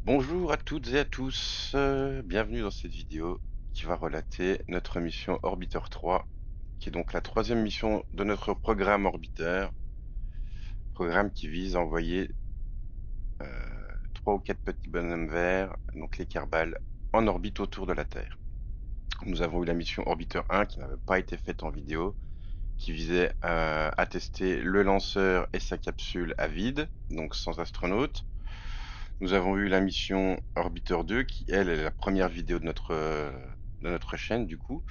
Bonjour à toutes et à tous, bienvenue dans cette vidéo qui va relater notre mission Orbiter 3, qui est donc la troisième mission de notre programme Orbiter, programme qui vise à envoyer 3 ou 4 petits bonhommes verts, donc les Kerbal, en orbite autour de la Terre. Nous avons eu la mission Orbiter 1 qui n'avait pas été faite en vidéo, qui visait à tester le lanceur et sa capsule à vide, donc sans astronaute. Nous avons eu la mission Orbiter 2 qui, elle, est la première vidéo de notre chaîne, du coup,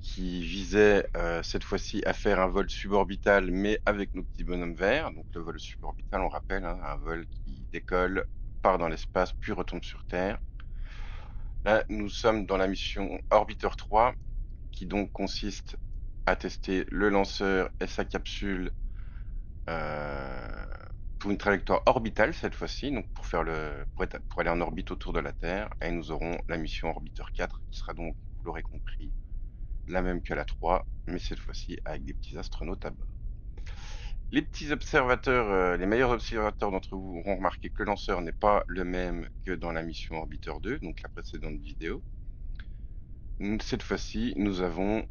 qui visait cette fois-ci à faire un vol suborbital, mais avec nos petits bonhommes verts. Donc le vol suborbital, on rappelle, hein, un vol qui décolle, part dans l'espace, puis retombe sur Terre. Là, nous sommes dans la mission Orbiter 3, qui donc consiste à tester le lanceur et sa capsule euh, pour une trajectoire orbitale cette fois-ci, donc pour aller en orbite autour de la Terre, et nous aurons la mission Orbiter 4, qui sera donc, vous l'aurez compris, la même que la 3, mais cette fois-ci avec des petits astronautes à bord. Les petits observateurs, les meilleurs observateurs d'entre vous auront remarqué que le lanceur n'est pas le même que dans la mission Orbiter 2, donc la précédente vidéo. Cette fois-ci, nous avons,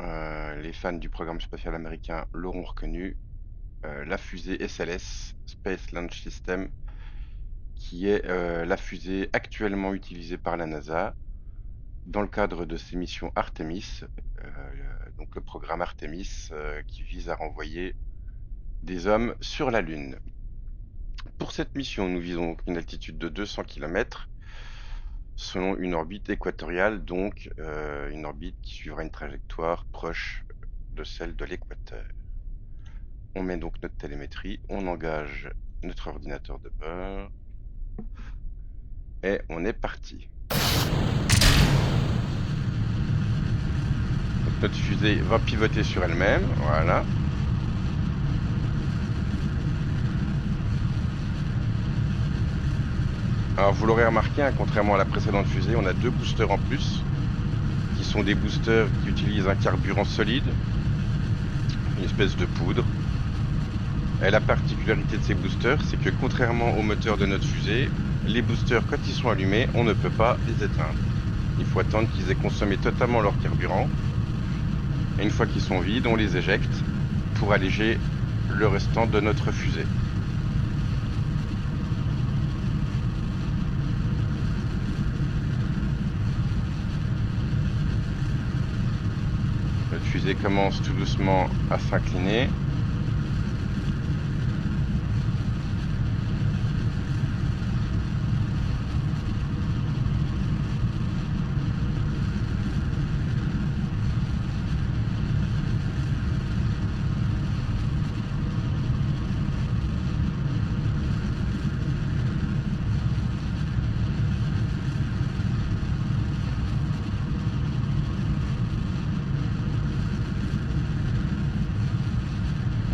les fans du programme spatial américain l'auront reconnu, la fusée SLS, Space Launch System, qui est la fusée actuellement utilisée par la NASA dans le cadre de ses missions Artemis, donc le programme Artemis qui vise à renvoyer des hommes sur la Lune. Pour cette mission, nous visons donc une altitude de 200 km selon une orbite équatoriale, donc une orbite qui suivra une trajectoire proche de celle de l'équateur. On met donc notre télémétrie, on engage notre ordinateur de bord et on est parti. Donc notre fusée va pivoter sur elle-même, voilà. Alors vous l'aurez remarqué, hein, contrairement à la précédente fusée, on a 2 boosters en plus, qui sont des boosters qui utilisent un carburant solide, une espèce de poudre. Et la particularité de ces boosters, c'est que contrairement au moteur de notre fusée, les boosters, quand ils sont allumés, on ne peut pas les éteindre. Il faut attendre qu'ils aient consommé totalement leur carburant. Et une fois qu'ils sont vides, on les éjecte pour alléger le restant de notre fusée. Notre fusée commence tout doucement à s'incliner.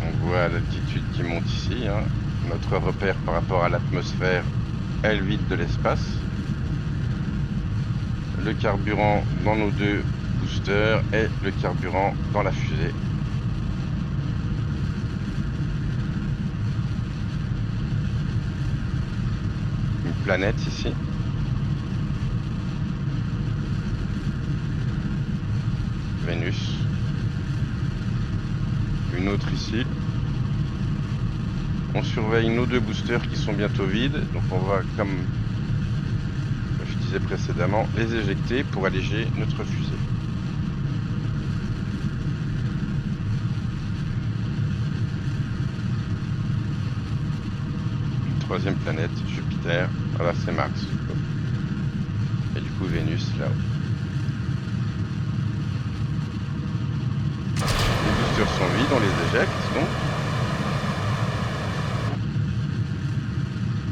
On voit l'altitude qui monte ici, hein. Notre repère par rapport à l'atmosphère est le vide de l'espace. Le carburant dans nos 2 boosters et le carburant dans la fusée. Une planète ici. Vénus. Une autre ici. On surveille nos 2 boosters qui sont bientôt vides, donc on va, comme je disais précédemment, les éjecter pour alléger notre fusée. Une 3e planète, Jupiter. Voilà, c'est Mars, du coup. Et du coup, Vénus, là-haut. Les boosters sont vides, on les éjecte, donc.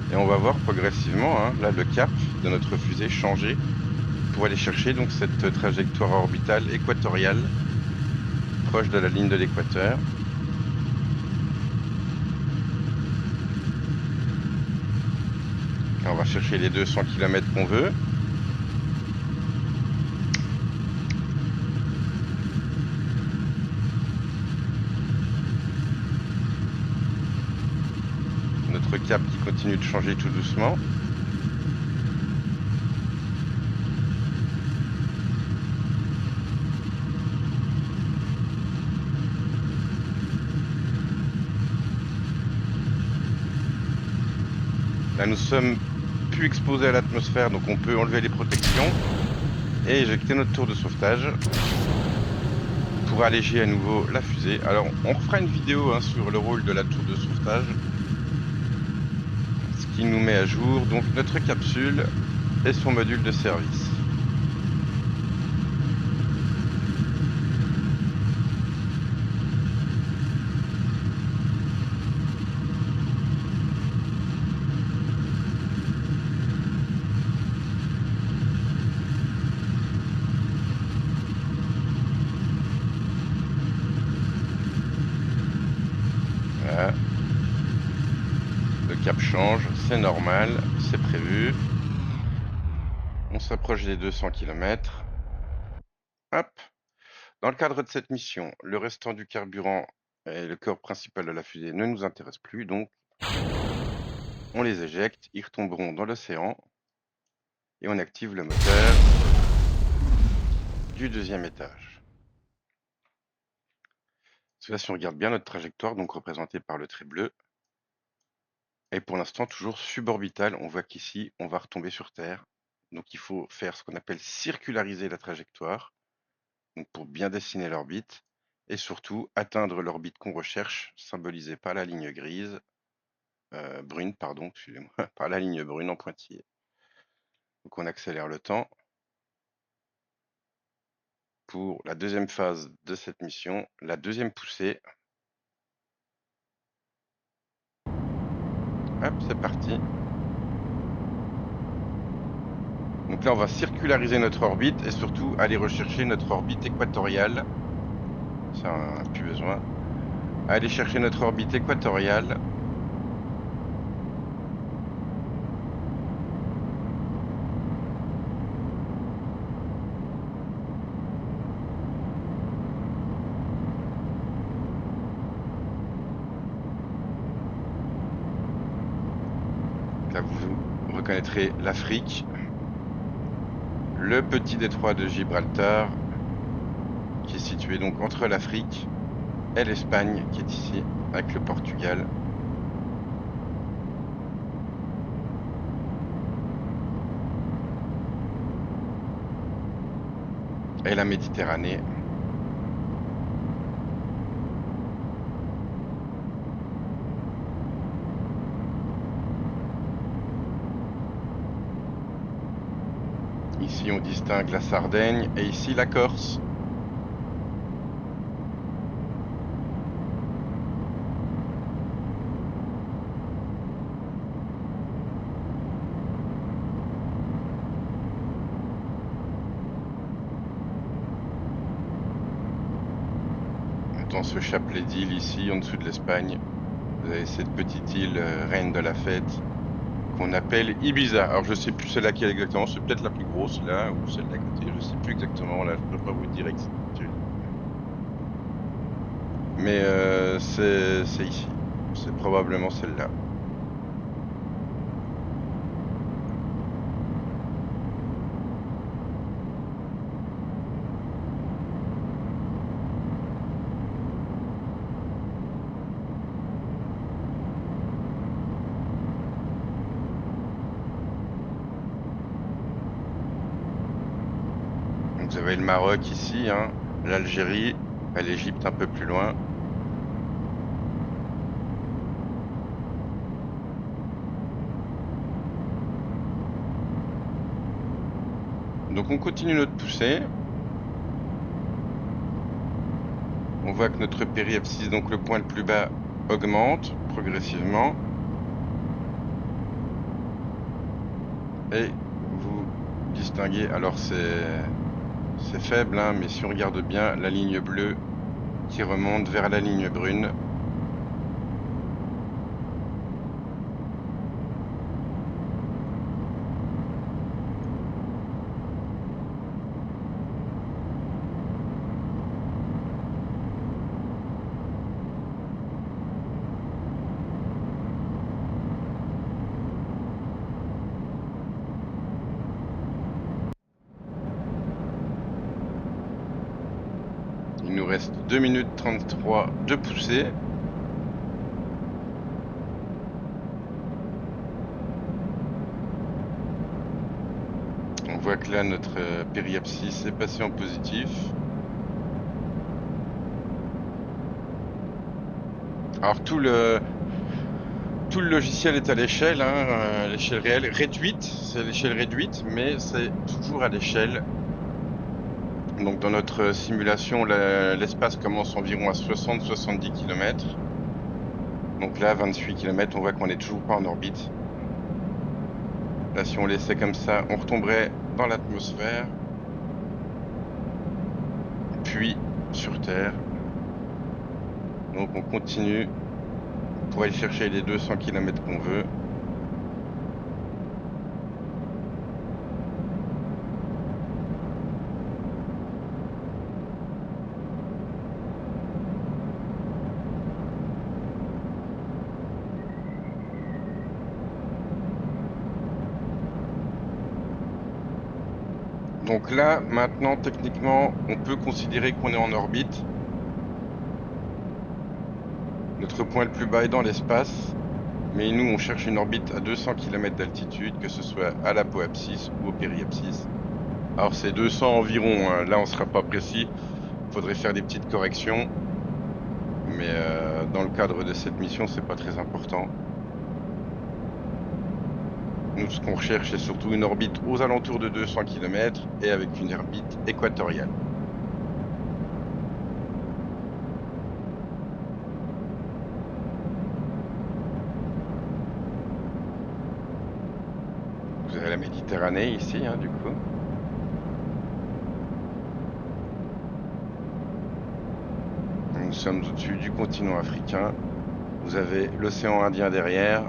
Et on va voir progressivement, hein, là, le cap de notre fusée changer pour aller chercher donc cette trajectoire orbitale équatoriale proche de la ligne de l'équateur. On va chercher les 200 km qu'on veut. Notre cap qui continue de changer tout doucement. Là, nous sommes plus exposés à l'atmosphère, donc on peut enlever les protections et éjecter notre tour de sauvetage pour alléger à nouveau la fusée. Alors, on refera une vidéo hein, sur le rôle de la tour de sauvetage, ce qui nous met à jour donc notre capsule et son module de service. Voilà. Le cap change, c'est normal, c'est prévu. On s'approche des 200 km. Hop. Dans le cadre de cette mission, le restant du carburant et le corps principal de la fusée ne nous intéressent plus, donc on les éjecte, ils retomberont dans l'océan et on active le moteur du deuxième étage. Là, si on regarde bien notre trajectoire, donc représentée par le trait bleu, est pour l'instant toujours suborbitale. On voit qu'ici, on va retomber sur Terre. Donc il faut faire ce qu'on appelle circulariser la trajectoire, donc pour bien dessiner l'orbite, et surtout atteindre l'orbite qu'on recherche, symbolisée par la ligne grise, brune, pardon, excusez-moi, par la ligne brune en pointillé. Donc on accélère le temps pour la deuxième phase de cette mission, la deuxième poussée. Hop, c'est parti. Donc là, on va circulariser notre orbite et surtout aller rechercher notre orbite équatoriale. Ça, on n'a plus besoin. Aller chercher notre orbite équatoriale. Là, vous reconnaîtrez l'Afrique, le petit détroit de Gibraltar, qui est situé donc entre l'Afrique et l'Espagne, qui est ici, avec le Portugal. Et la Méditerranée. Ici, on distingue la Sardaigne et ici la Corse. Dans ce chapelet d'îles ici, en dessous de l'Espagne, vous avez cette petite île reine de la fête qu'on appelle Ibiza. Alors je sais plus c'est laquelle exactement, c'est peut-être la plus grosse là ou celle d'à côté, je sais plus exactement là, je peux pas vous dire exactitude. Mais c'est ici, c'est probablement celle-là. Donc, vous avez le Maroc ici, hein, l'Algérie, et l'Égypte un peu plus loin. Donc on continue notre poussée. On voit que notre périapsise, donc le point le plus bas, augmente progressivement. Et vous distinguez, alors c'est faible, hein, mais si on regarde bien, la ligne bleue qui remonte vers la ligne brune. Il nous reste 2 minutes 33 de poussée. voit que là, notre périapsis est passé en positif. Alors tout le logiciel est à l'échelle, hein, l'échelle réelle réduite, c'est l'échelle réduite, mais c'est toujours à l'échelle. Donc dans notre simulation, l'espace commence environ à 60-70 km. Donc là, 28 km, on voit qu'on n'est toujours pas en orbite. Là, si on laissait comme ça, on retomberait dans l'atmosphère, puis sur Terre. Donc on continue pour aller chercher les 200 km qu'on veut. Donc là, maintenant, techniquement, on peut considérer qu'on est en orbite. Notre point le plus bas est dans l'espace, mais nous, on cherche une orbite à 200 km d'altitude, que ce soit à l'apoapsis ou au périapsis. Alors c'est 200 environ, hein. Là, on sera pas précis. Faudrait faire des petites corrections, mais dans le cadre de cette mission, c'est pas très important. Nous, ce qu'on recherche, c'est surtout une orbite aux alentours de 200 km et avec une orbite équatoriale. Vous avez la Méditerranée ici, hein, du coup. Nous sommes au-dessus du continent africain. Vous avez l'océan Indien derrière.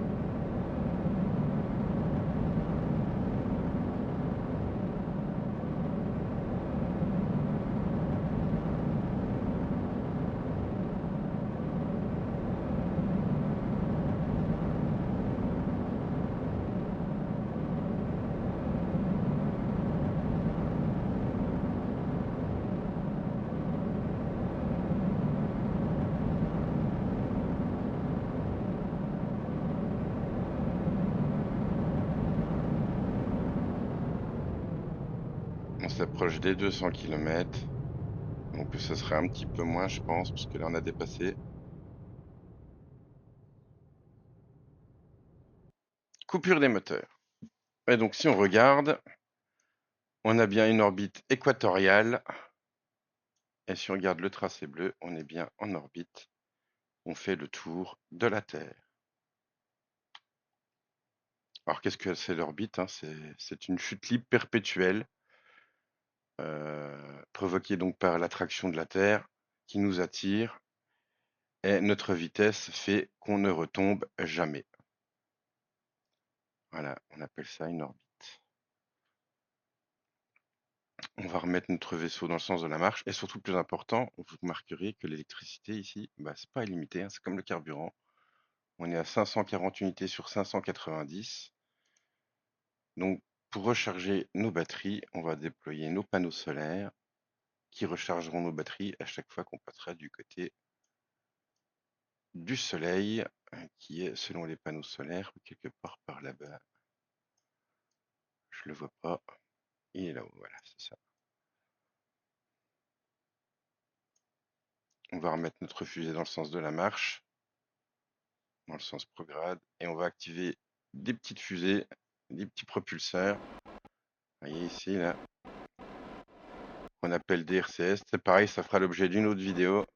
On s'approche des 200 km. Donc ce sera un petit peu moins, je pense, puisque là on a dépassé. Coupure des moteurs. Et donc si on regarde, on a bien une orbite équatoriale. Et si on regarde le tracé bleu, on est bien en orbite. On fait le tour de la Terre. Alors qu'est-ce que c'est l'orbite, hein? C'est une chute libre perpétuelle, provoquée donc par l'attraction de la Terre qui nous attire. Et notre vitesse fait qu'on ne retombe jamais. Voilà, on appelle ça une orbite. On va remettre notre vaisseau dans le sens de la marche. Et surtout, le plus important, vous remarquerez que l'électricité ici, bah, c'est pas illimité, hein, c'est comme le carburant. On est à 540 unités sur 590. Donc, pour recharger nos batteries, on va déployer nos panneaux solaires qui rechargeront nos batteries à chaque fois qu'on passera du côté du soleil, qui est, selon les panneaux solaires, quelque part par là-bas. Je le vois pas. Il est là-haut, voilà, c'est ça. On va remettre notre fusée dans le sens de la marche, dans le sens prograde, et on va activer des petites fusées, des petits propulseurs. Vous voyez ici, là, qu'on appelle DRCS. C'est pareil, ça fera l'objet d'une autre vidéo.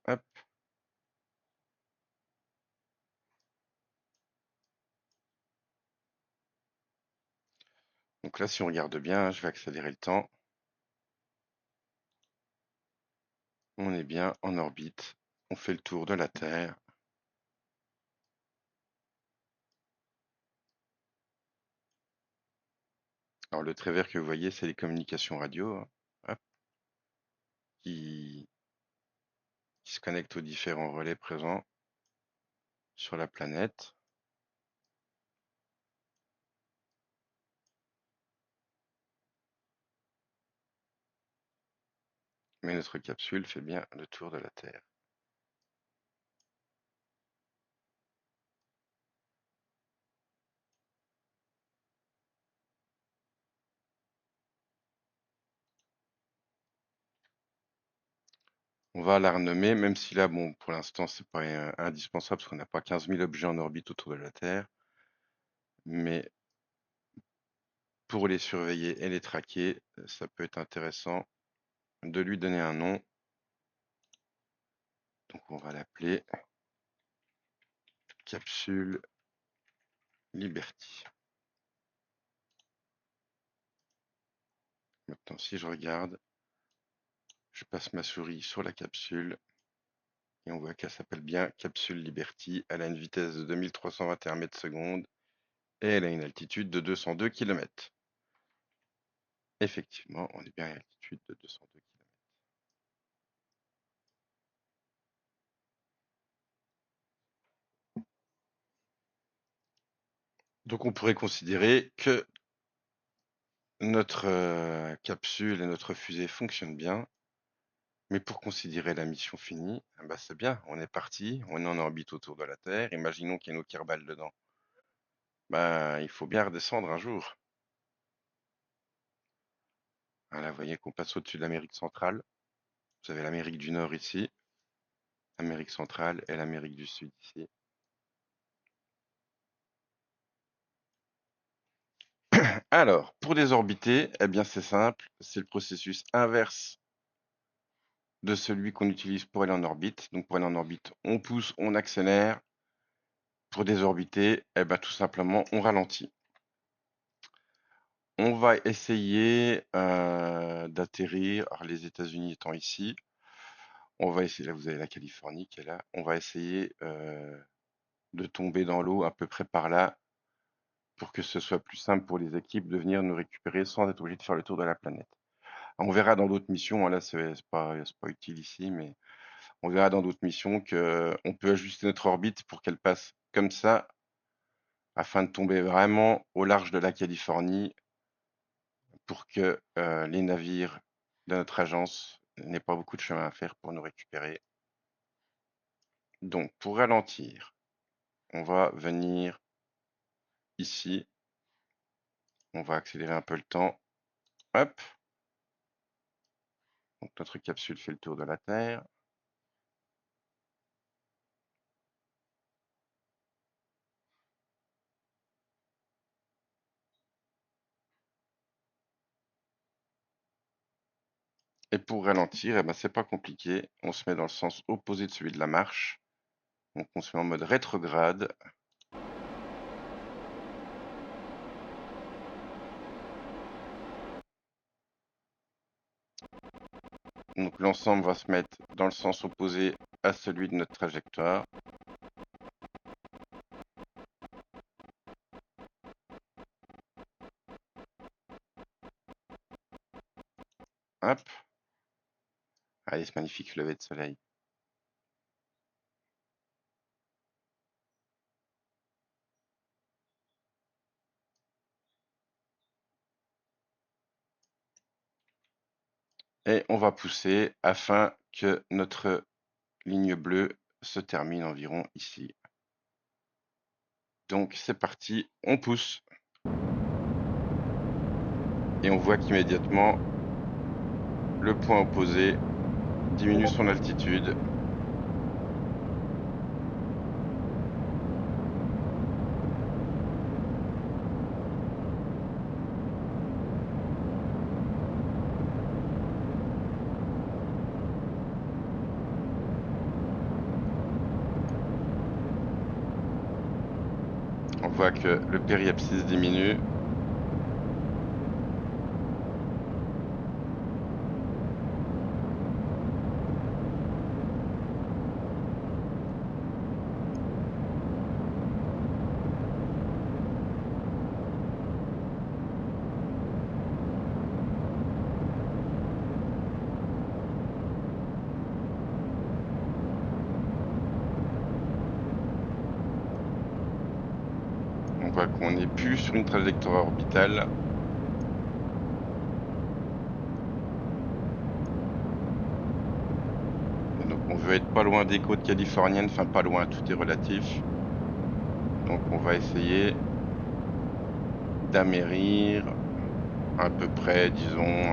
Hop. Donc là, si on regarde bien, je vais accélérer le temps. On est bien en orbite. On fait le tour de la Terre. Alors le trait vert que vous voyez, c'est les communications radio, hein, hop, qui, qui se connectent aux différents relais présents sur la planète. Mais notre capsule fait bien le tour de la Terre. On va la renommer, même si là, bon, pour l'instant, c'est pas indispensable parce qu'on n'a pas 15 000 objets en orbite autour de la Terre. Mais pour les surveiller et les traquer, ça peut être intéressant de lui donner un nom. Donc on va l'appeler Capsule Liberty. Maintenant, si je regarde, je passe ma souris sur la capsule et on voit qu'elle s'appelle bien Capsule Liberty. Elle a une vitesse de 2321 mètres secondes et elle a une altitude de 202 km. Effectivement, on est bien à une altitude de 202 km. Donc on pourrait considérer que notre capsule et notre fusée fonctionnent bien. Mais pour considérer la mission finie, bah c'est bien, on est parti, on est en orbite autour de la Terre, imaginons qu'il y ait nos Kerbal dedans. Bah, il faut bien redescendre un jour. Là, vous voyez qu'on passe au-dessus de l'Amérique centrale. Vous avez l'Amérique du Nord ici, l'Amérique centrale et l'Amérique du Sud ici. Alors, pour désorbiter, eh bien c'est simple, c'est le processus inverse de celui qu'on utilise pour aller en orbite. Donc pour aller en orbite, on pousse, on accélère. Pour désorbiter, eh ben, tout simplement, on ralentit. On va essayer d'atterrir, alors les États-Unis étant ici, on va essayer, là vous avez la Californie qui est là, on va essayer de tomber dans l'eau à peu près par là pour que ce soit plus simple pour les équipes de venir nous récupérer sans être obligé de faire le tour de la planète. On verra dans d'autres missions, hein, là c'est pas utile ici, mais on verra dans d'autres missions qu'on peut ajuster notre orbite pour qu'elle passe comme ça afin de tomber vraiment au large de la Californie pour que les navires de notre agence n'aient pas beaucoup de chemin à faire pour nous récupérer. Donc, pour ralentir, on va venir ici. On va accélérer un peu le temps. Hop. Donc, notre capsule fait le tour de la Terre. Et pour ralentir, eh ben, c'est pas compliqué. On se met dans le sens opposé de celui de la marche. Donc, on se met en mode rétrograde. Donc, l'ensemble va se mettre dans le sens opposé à celui de notre trajectoire. Hop. Allez, ce magnifique lever de soleil. Et on va pousser afin que notre ligne bleue se termine environ ici. Donc c'est parti, on pousse. Et on voit qu'immédiatement, le point opposé diminue son altitude. On voit que le périapsis diminue. On voit qu'on n'est plus sur une trajectoire orbitale. Et donc on veut être pas loin des côtes californiennes, enfin pas loin, tout est relatif. Donc on va essayer d'amérir à peu près, disons,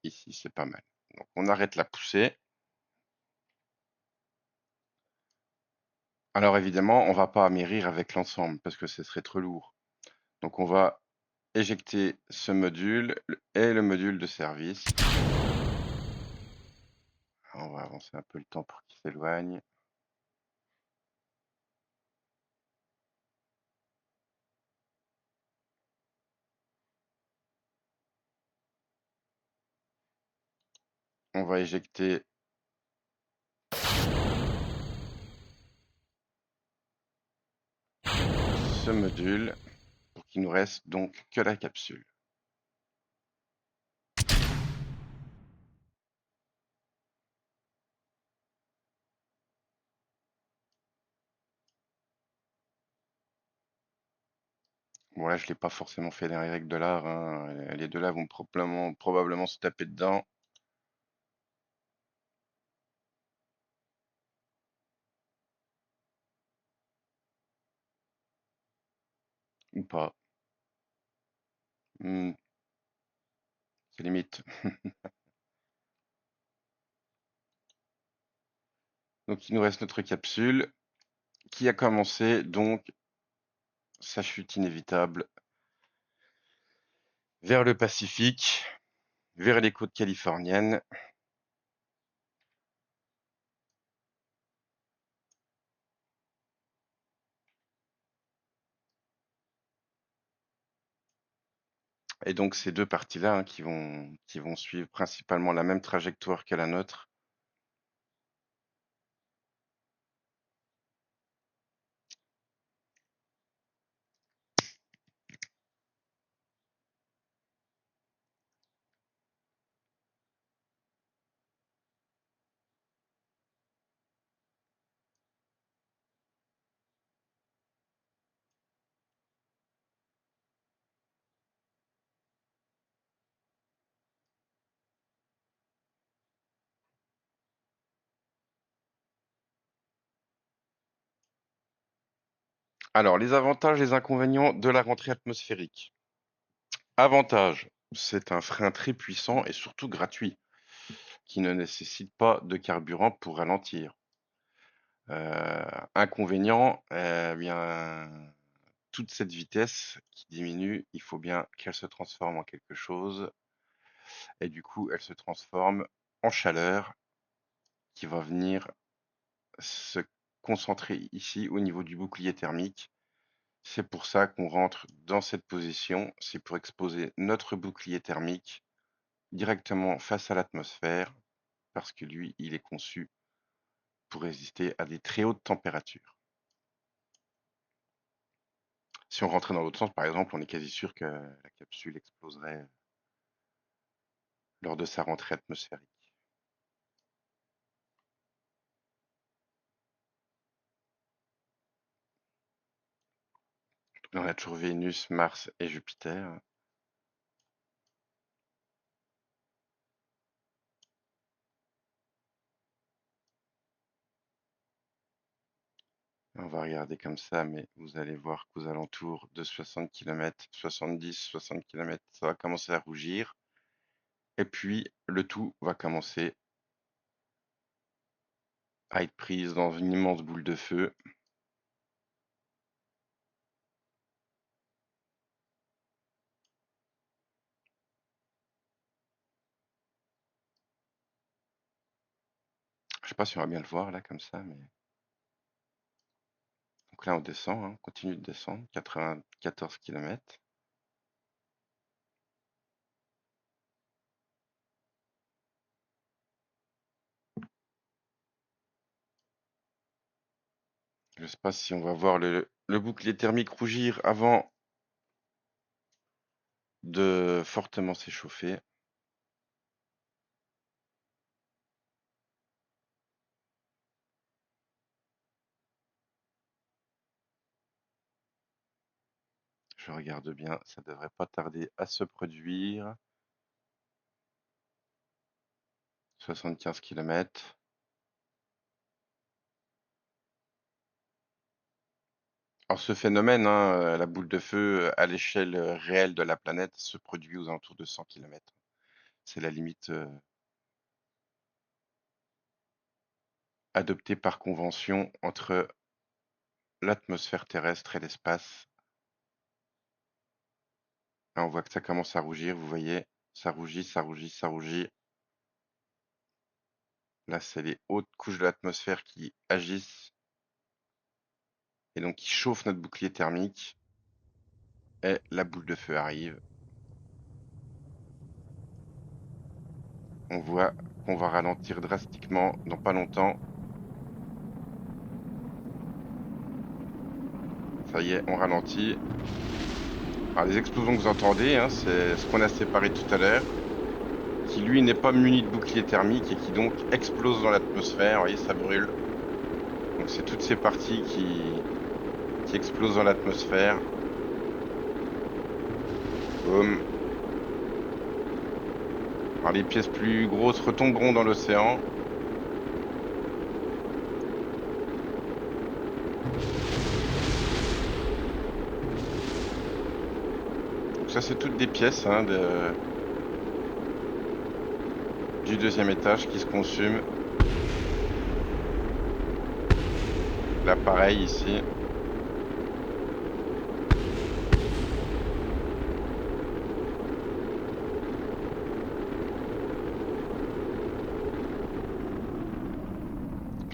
Ici, c'est pas mal. Donc on arrête la poussée. Alors évidemment, on va pas amérir avec l'ensemble parce que ce serait trop lourd. Donc on va éjecter ce module et le module de service. On va avancer un peu le temps pour qu'il s'éloigne. On va éjecter ce module pour qu'il nous reste donc que la capsule. Bon là, je l'ai pas forcément fait dans les règles de l'art, hein. Les deux là vont probablement se taper dedans. Ou pas. Hmm, c'est limite. Donc il nous reste notre capsule qui a commencé donc sa chute inévitable vers le Pacifique, vers les côtes californiennes. Et donc ces deux parties-là, hein, qui vont suivre principalement la même trajectoire que la nôtre. Alors, les avantages et les inconvénients de la rentrée atmosphérique. Avantage, c'est un frein très puissant et surtout gratuit, qui ne nécessite pas de carburant pour ralentir. Inconvénient, bien, toute cette vitesse qui diminue, il faut bien qu'elle se transforme en quelque chose, et du coup, elle se transforme en chaleur qui va venir se concentrer ici au niveau du bouclier thermique. C'est pour ça qu'on rentre dans cette position, c'est pour exposer notre bouclier thermique directement face à l'atmosphère, parce que lui, il est conçu pour résister à des très hautes températures. Si on rentrait dans l'autre sens, par exemple, on est quasi sûr que la capsule exploserait lors de sa rentrée atmosphérique. On a toujours Vénus, Mars et Jupiter. On va regarder comme ça, mais vous allez voir qu'aux alentours de 60 km, 70, 60 km, ça va commencer à rougir. Et puis, le tout va commencer à être prise dans une immense boule de feu. Je sais pas si on va bien le voir là comme ça, mais donc là on descend, hein, on continue de descendre, 94 km. Je sais pas si on va voir le bouclier thermique rougir avant de fortement s'échauffer. Je regarde bien, ça devrait pas tarder à se produire. 75 km. Alors ce phénomène, hein, la boule de feu à l'échelle réelle de la planète se produit aux alentours de 100 km. C'est la limite adoptée par convention entre l'atmosphère terrestre et l'espace. Là, on voit que ça commence à rougir, vous voyez, ça rougit, ça rougit, ça rougit. Là, c'est les hautes couches de l'atmosphère qui agissent et donc qui chauffent notre bouclier thermique. Et la boule de feu arrive. On voit qu'on va ralentir drastiquement dans pas longtemps. Ça y est, on ralentit. Alors, les explosions que vous entendez, hein, c'est ce qu'on a séparé tout à l'heure, qui lui n'est pas muni de bouclier thermique et qui donc explose dans l'atmosphère. Vous voyez, ça brûle. Donc c'est toutes ces parties qui explosent dans l'atmosphère. Boum. Alors les pièces plus grosses retomberont dans l'océan. Donc ça, c'est toutes des pièces hein, du deuxième étage qui se consument. Là, pareil ici.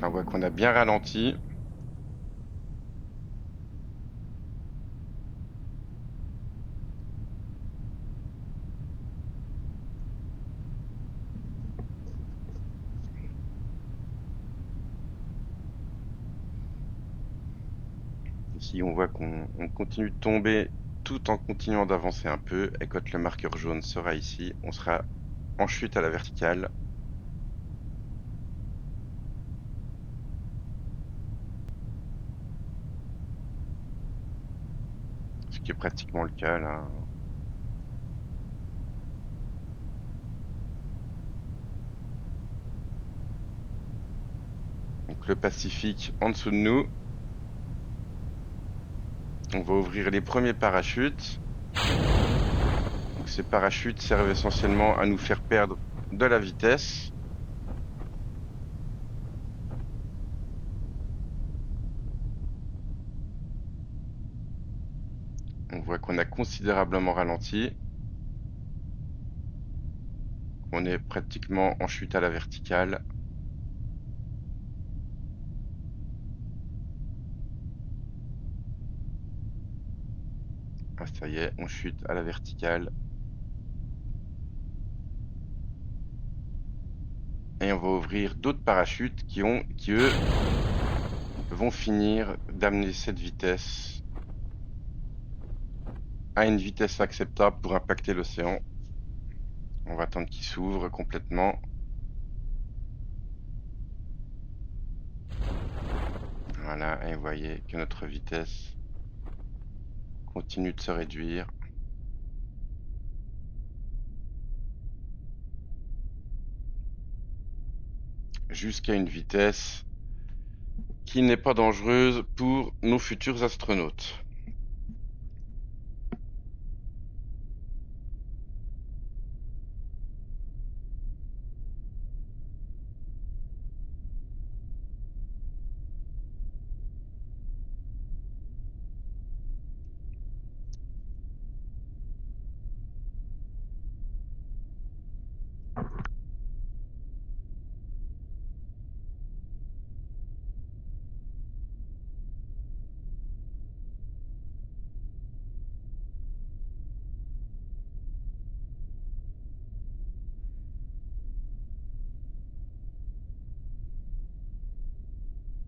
Là, on voit qu'on a bien ralenti. Ici, on voit qu'on continue de tomber tout en continuant d'avancer un peu. Et quand le marqueur jaune sera ici, on sera en chute à la verticale. Ce qui est pratiquement le cas là. Donc le Pacifique en dessous de nous. On va ouvrir les premiers parachutes. Donc ces parachutes servent essentiellement à nous faire perdre de la vitesse. On voit qu'on a considérablement ralenti. On est pratiquement en chute à la verticale. Ah, ça y est, on chute à la verticale. Et on va ouvrir d'autres parachutes qui eux, vont finir d'amener cette vitesse à une vitesse acceptable pour impacter l'océan. On va attendre qu'il s'ouvre complètement. Voilà, et vous voyez que notre vitesse continue de se réduire jusqu'à une vitesse qui n'est pas dangereuse pour nos futurs astronautes.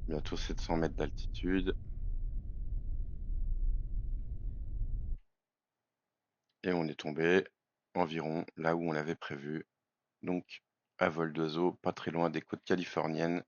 Bientôt 700 mètres d'altitude. Et on est tombé environ là où on l'avait prévu. Donc à vol d'oiseau, pas très loin des côtes californiennes.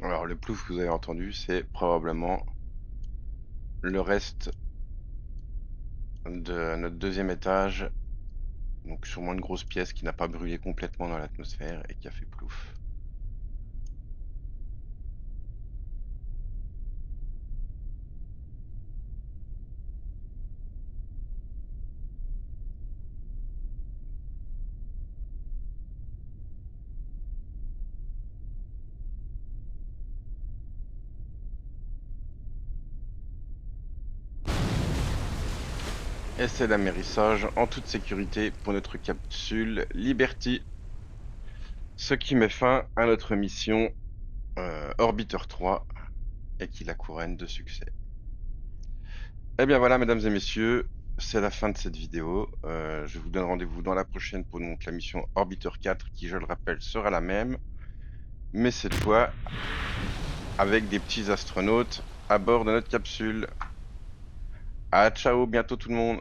Alors le plouf que vous avez entendu, c'est probablement le reste de notre deuxième étage, donc sûrement une grosse pièce qui n'a pas brûlé complètement dans l'atmosphère et qui a fait plouf. Et c'est l'amérissage en toute sécurité pour notre capsule Liberty. Ce qui met fin à notre mission Orbiter 3 et qui la couronne de succès. Eh bien voilà, mesdames et messieurs, c'est la fin de cette vidéo. Je vous donne rendez-vous dans la prochaine pour donc la mission Orbiter 4 qui, je le rappelle, sera la même, mais cette fois avec des petits astronautes à bord de notre capsule. Ah, ciao, bientôt tout le monde.